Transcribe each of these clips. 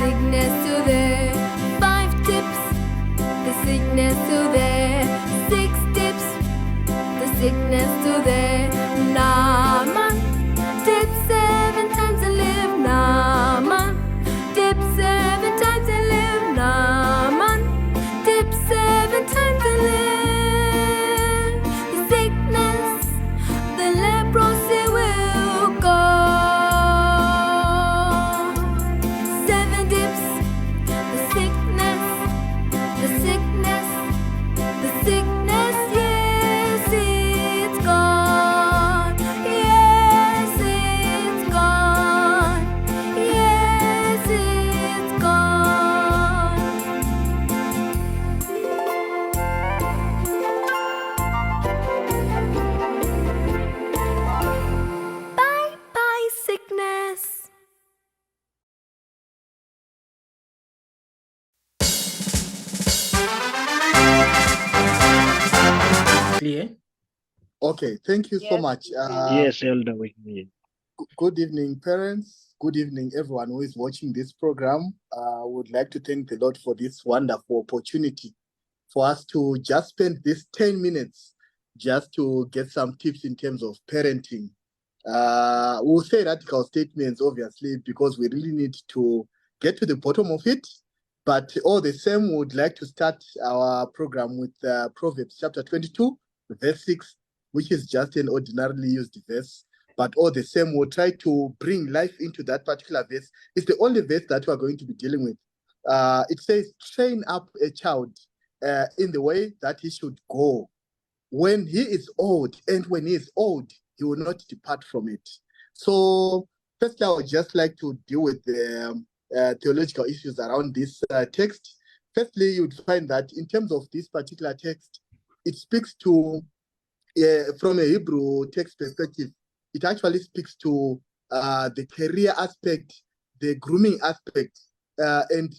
sickness to there. 5 tips, the sickness to there. 6 tips, the sickness to there. Nama, tip 7 times and live. Nama, tip 7 times and live. Nama, tip 7 times and live. The sickness, the leprosy will go. 7 dips, the sickness, the sickness, the sickness, yes, it's gone. Yes, it's gone. Yes, it's gone. Bye bye, sickness. Clear? Okay, thank you so Yes, much. Yes, Elder, we hear you. Good evening, parents. Good evening, everyone who is watching this program. I would like to thank the Lord for this wonderful opportunity for us to just spend this 10 minutes just to get some tips in terms of parenting. We'll say radical statements, obviously, because we really need to get to the bottom of it. But all the same, we would like to start our program with Proverbs chapter 22, verse 6, which is just an ordinarily used verse. But all the same, we'll try to bring life into that particular verse. It's the only verse that we're going to be dealing with. It says, train up a child in the way that he should go. When he is old, and when he is old, he will not depart from it. So, firstly, I would just like to deal with the theological issues around this text. Firstly, you'd find that in terms of this particular text, it speaks to, from a Hebrew text perspective, it actually speaks to the career aspect, the grooming aspect, and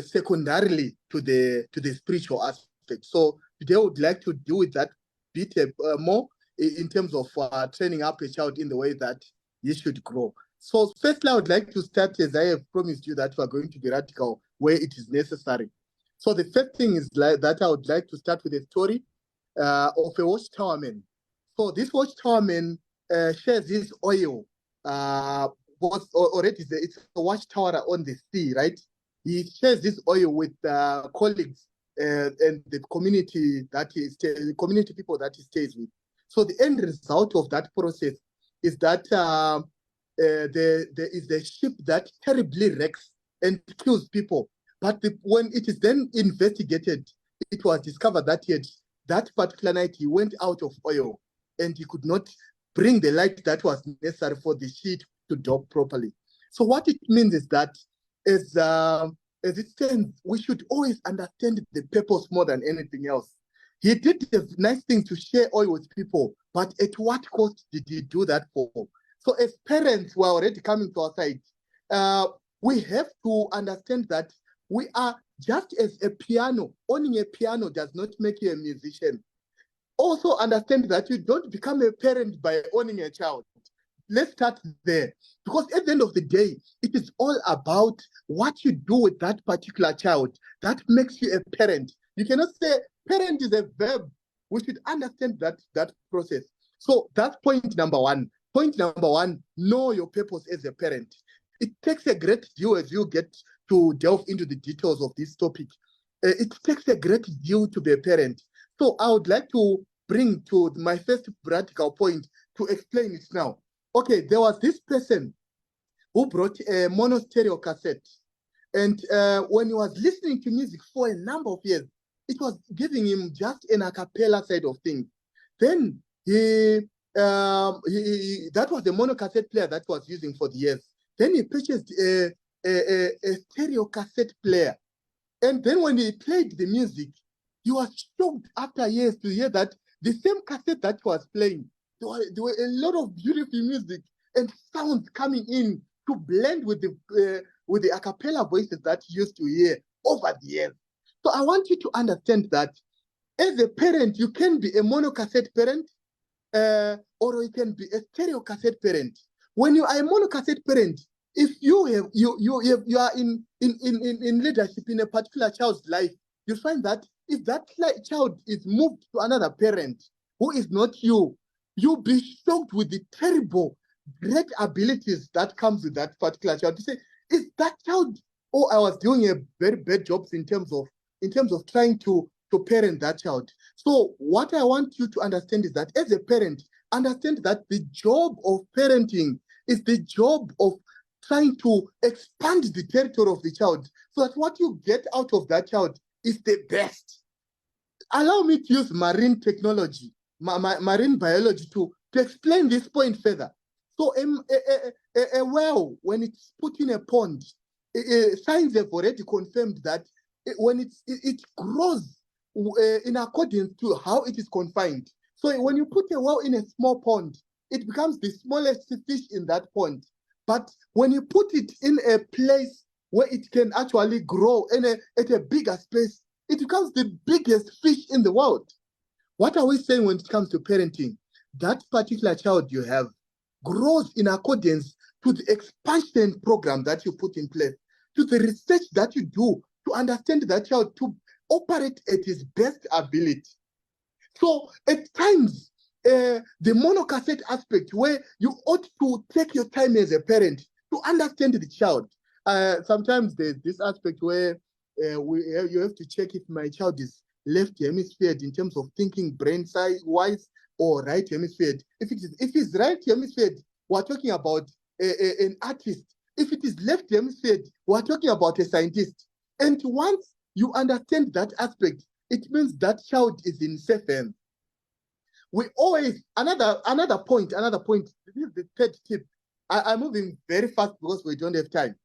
secondarily to the spiritual aspect. So today I would like to deal with that bit more in terms of training up a child in the way that he should grow. So firstly, I would like to start, as I have promised you, that we are going to be radical where it is necessary. So the first thing is that I would like to start with a story of a watchtower man. So this watchtower man shares his oil. Was already it's a watchtower on the sea, right? He shares this oil with colleagues and the community that the community people that he stays with. So the end result of that process is that there is a ship that terribly wrecks and kills people. But when it is then investigated, it was discovered that that particular night he went out of oil and he could not bring the light that was necessary for the ship to dock properly. So what it means is that as it stands, we should always understand the purpose more than anything else. He did the nice thing to share oil with people, but at what cost did he do that for? So as parents who are already coming to our side, we have to understand that we are just as a piano. Owning a piano does not make you a musician. Also understand that you don't become a parent by owning a child. Let's start there. Because at the end of the day, it is all about what you do with that particular child that makes you a parent. You cannot say parent is a verb. We should understand that process. So that's point number one. Point number one, know your purpose as a parent. It takes a great deal as you get to delve into the details of this topic. It takes a great deal to be a parent. So I would like to bring to my first practical point to explain it now. Okay, there was this person who brought a mono stereo cassette. And when he was listening to music for a number of years, it was giving him just an a cappella side of things. Then that was the mono cassette player that was using for the years. Then he purchased a stereo cassette player. And then when he played the music, he was shocked after years to hear that the same cassette that was playing, there were a lot of beautiful music and sounds coming in to blend with the a cappella voices that he used to hear over the years. So I want you to understand that as a parent, you can be a mono cassette parent, or you can be a stereo cassette parent. When you are a mono cassette parent, if you are in leadership in a particular child's life, you find that if that child is moved to another parent who is not you, you'll be shocked with the terrible, great abilities that comes with that particular child. You say, is that child, oh, I was doing a very bad job in terms of trying to parent that child. So what I want you to understand is that as a parent, understand that the job of parenting is the job of trying to expand the territory of the child so that what you get out of that child is the best. Allow me to use marine technology, marine biology to explain this point further. So a well, when it's put in a pond, science have already confirmed that when it grows in accordance to how it is confined. So when you put a well in a small pond, it becomes the smallest fish in that pond. But when you put it in a place where it can actually grow at a bigger space, it becomes the biggest fish in the world. What are we saying when it comes to parenting? That particular child you have grows in accordance to the expansion program that you put in place, to the research that you do to understand that child to operate at his best ability. So at times, the monocassette aspect where you ought to take your time as a parent to understand the child. Sometimes there's this aspect where you have to check if my child is left hemisphered in terms of thinking brain size wise or right hemisphered. If it's right hemisphered, we're talking about an artist. If it is left hemisphered, we're talking about a scientist. And once you understand that aspect, it means that child is in safe hands. We always, another point, this is the third tip. I'm moving very fast because we don't have time.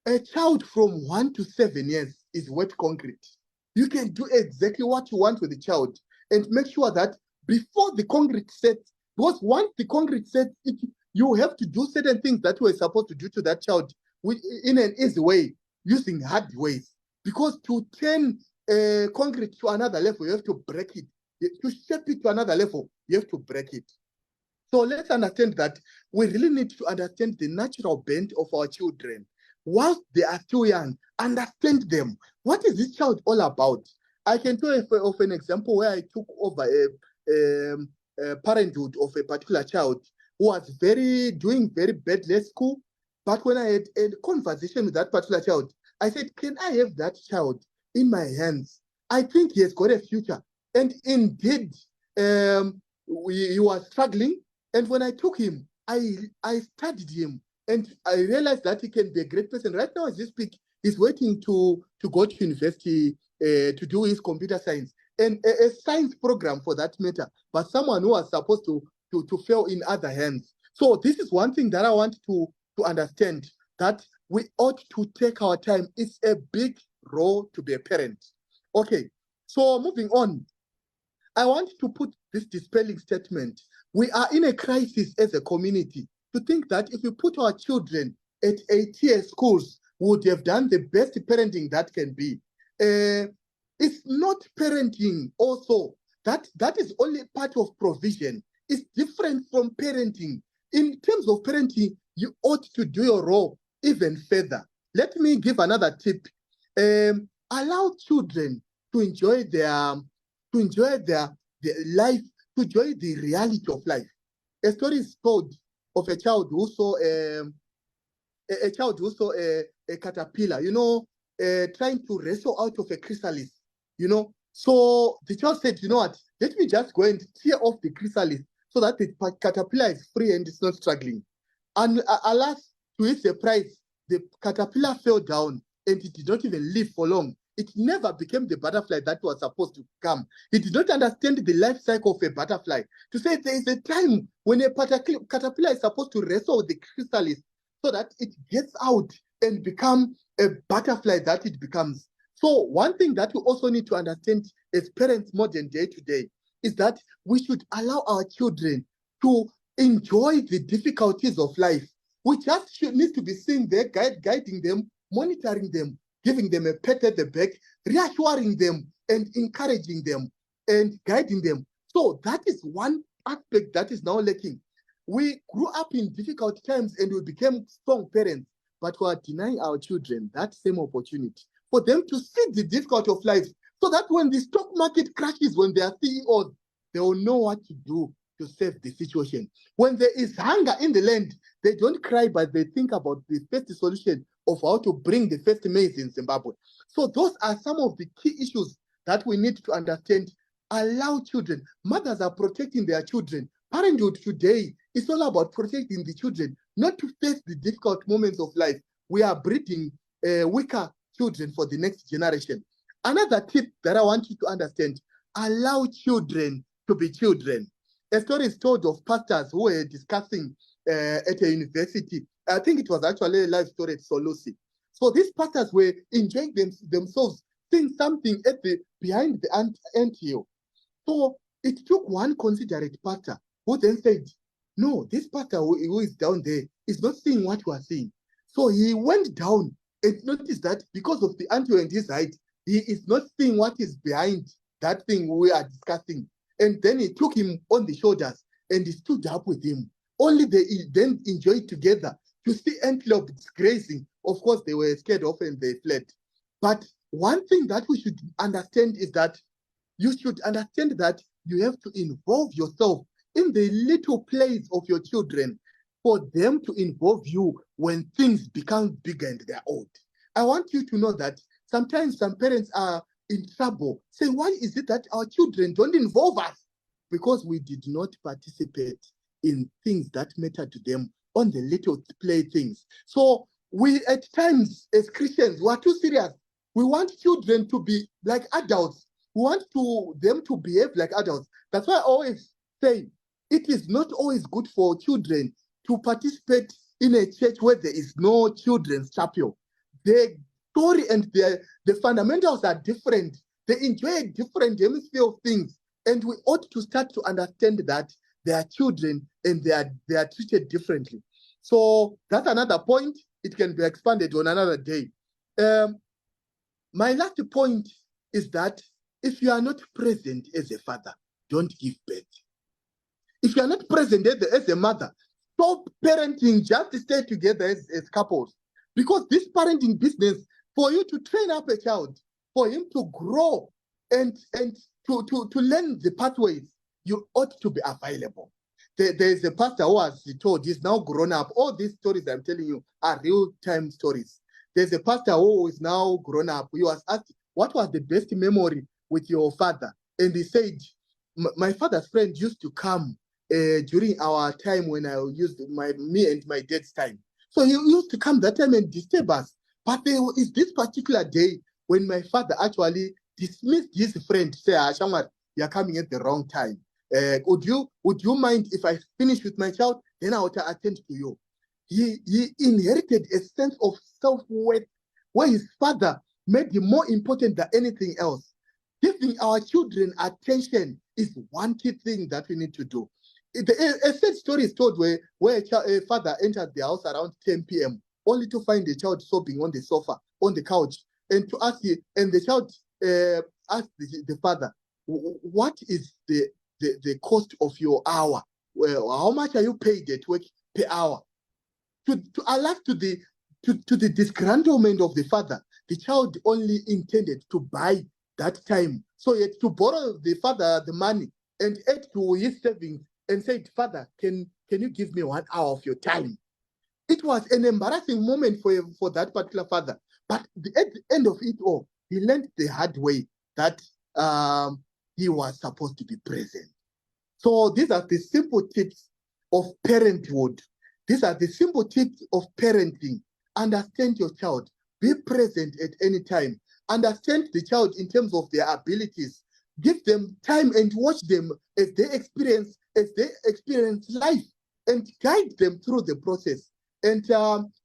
A child from 1 to 7 years is wet concrete. You can do exactly what you want with the child and make sure that before the concrete sets, because once the concrete sets, you have to do certain things that you were supposed to do to that child in an easy way, using hard ways. Because to turn concrete to another level, you have to break it. To shape it to another level, you have to break it. So let's understand that we really need to understand the natural bent of our children. Whilst they are still young, understand them. What is this child all about? I can tell you of an example where I took over a parenthood of a particular child who was doing very badly at school. But when I had a conversation with that particular child, I said, can I have that child in my hands? I think he has got a future. And indeed, he was struggling. And when I took him, I studied him. And I realized that he can be a great person. Right now, as we speak, he's waiting to go to university to do his computer science and a science program for that matter, but someone who was supposed to fail in other hands. So this is one thing that I want to understand, that we ought to take our time. It's a big role to be a parent. Okay, so moving on, I want to put this dispelling statement. We are in a crisis as a community to think that if we put our children at 8-tier schools, we would have done the best parenting that can be. It's not parenting also. That is only part of provision. It's different from parenting. In terms of parenting, you ought to do your role even further. Let me give another tip. Allow children to enjoy their life, to enjoy the reality of life. A story is told of a child who saw a caterpillar, trying to wrestle out of a chrysalis, So the child said, you know what, let me just go and tear off the chrysalis so that the caterpillar is free and it's not struggling. And alas, to his surprise, the caterpillar fell down and it did not even live for long. It never became the butterfly that was supposed to come. It did not understand the life cycle of a butterfly. To say there is a time when a caterpillar is supposed to wrestle with the chrysalis so that it gets out and become a butterfly that it becomes. So one thing that we also need to understand as parents modern day today is that we should allow our children to enjoy the difficulties of life. We just need to be seen there, guiding them, monitoring them, giving them a pat at the back, reassuring them and encouraging them and guiding them. So that is one aspect that is now lacking. We grew up in difficult times and we became strong parents, but we are denying our children that same opportunity for them to see the difficulty of life, so that when the stock market crashes, when they are CEOs, they will know what to do to save the situation. When there is hunger in the land, they don't cry, but they think about the first solution of how to bring the first maize in Zimbabwe. So those are some of the key issues that we need to understand. Allow children. Mothers are protecting their children. Parenthood today is all about protecting the children, not to face the difficult moments of life. We are breeding weaker children for the next generation. Another tip that I want you to understand, allow children to be children. A story is told of pastors who were discussing at a university. I think it was actually a live story at Solusi. So these pastors were enjoying themselves, seeing something behind the ant hill. So it took one considerate pastor who then said, no, this pastor who is down there is not seeing what we are seeing. So he went down and noticed that because of the ant hill and his height, he is not seeing what is behind that thing we are discussing. And then he took him on the shoulders and he stood up with him. Only they then enjoyed together to see antelopes grazing. Of course, they were scared off and they fled. But one thing that we should understand is that you should understand that you have to involve yourself in the little plays of your children for them to involve you when things become bigger and they're old. I want you to know that sometimes some parents are in trouble, saying, why is it that our children don't involve us? Because we did not participate in things that matter to them on the little play things. So we, at times, as Christians, we are too serious. We want children to be like adults. We want them to behave like adults. That's why I always say it is not always good for children to participate in a church where there is no children's chapel. The story and the fundamentals are different. They enjoy a different hemisphere of things. And we ought to start to understand that they are children and they are treated differently. So that's another point. It can be expanded on another day. My last point is that if you are not present as a father, don't give birth. If you are not present as a mother, stop parenting, just stay together as couples. Because this parenting business, for you to train up a child, for him to grow and to learn the pathways, you ought to be available. There's a pastor who has told, he's now grown up. All these stories I'm telling you are real-time stories. There's a pastor who is now grown up. He was asked, what was the best memory with your father? And he said, my father's friend used to come during our time when I used me and my dad's time. So he used to come that time and disturb us. But there is this particular day when my father actually dismissed his friend, say, Shamar, you're coming at the wrong time. Would you mind if I finish with my child? Then I will attend to you. He inherited a sense of self-worth where his father made him more important than anything else. Giving our children attention is one key thing that we need to do. A sad story is told where a father entered the house around 10 p.m. only to find the child sobbing on the sofa, on the couch, and to ask him, and the child asked the father, what is the cost of your hour? Well, how much are you paid at work per hour? To alert to the disgruntlement of the father, the child only intended to buy that time. So he had to borrow the father the money and add to his savings and said, Father, can you give me 1 hour of your time? It was an embarrassing moment for that particular father. But at the end of it all, he learned the hard way that he was supposed to be present. So these are the simple tips of parenthood. These are the simple tips of parenting. Understand your child. Be present at any time. Understand the child in terms of their abilities. Give them time and watch them as they experience life, and guide them through the process. And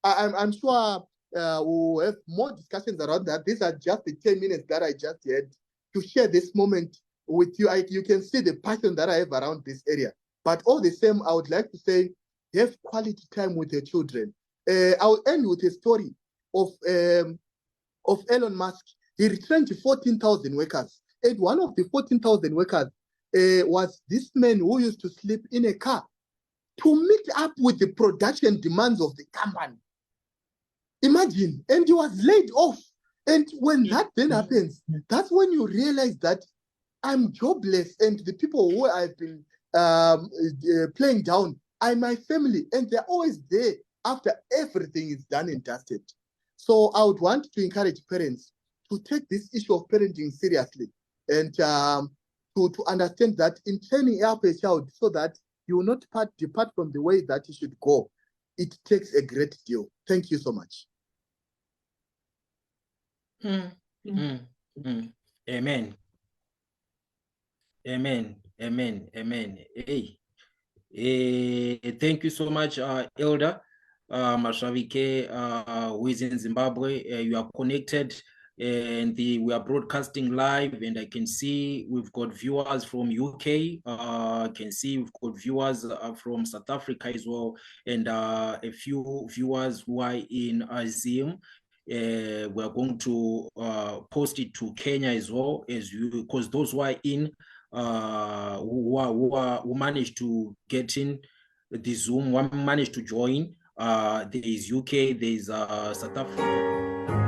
I'm sure we'll have more discussions around that. These are just the 10 minutes that I just had to share this moment with you. You can see the passion that I have around this area. But all the same, I would like to say, have quality time with your children. I'll end with a story of Elon Musk. He returned 14,000 workers. And one of the 14,000 workers was this man who used to sleep in a car to meet up with the production demands of the company. Imagine, and he was laid off. And when that then happens, that's when you realize that I'm jobless, and the people who I've been playing down are my family, and they're always there after everything is done and dusted. So I would want to encourage parents to take this issue of parenting seriously, and to understand that in training up a child so that you will not depart from the way that you should go, it takes a great deal. Thank you so much. Amen. Amen. Amen. Amen. Hey. Thank you so much, Elder Masvavike, who is in Zimbabwe. You are connected, and we are broadcasting live, and I can see we've got viewers from UK. I can see we've got viewers from South Africa as well, and a few viewers who are in Azim. We are going to post it to Kenya as well, because those who are in who managed to get in the Zoom, one managed to join. There is UK, there is South Africa.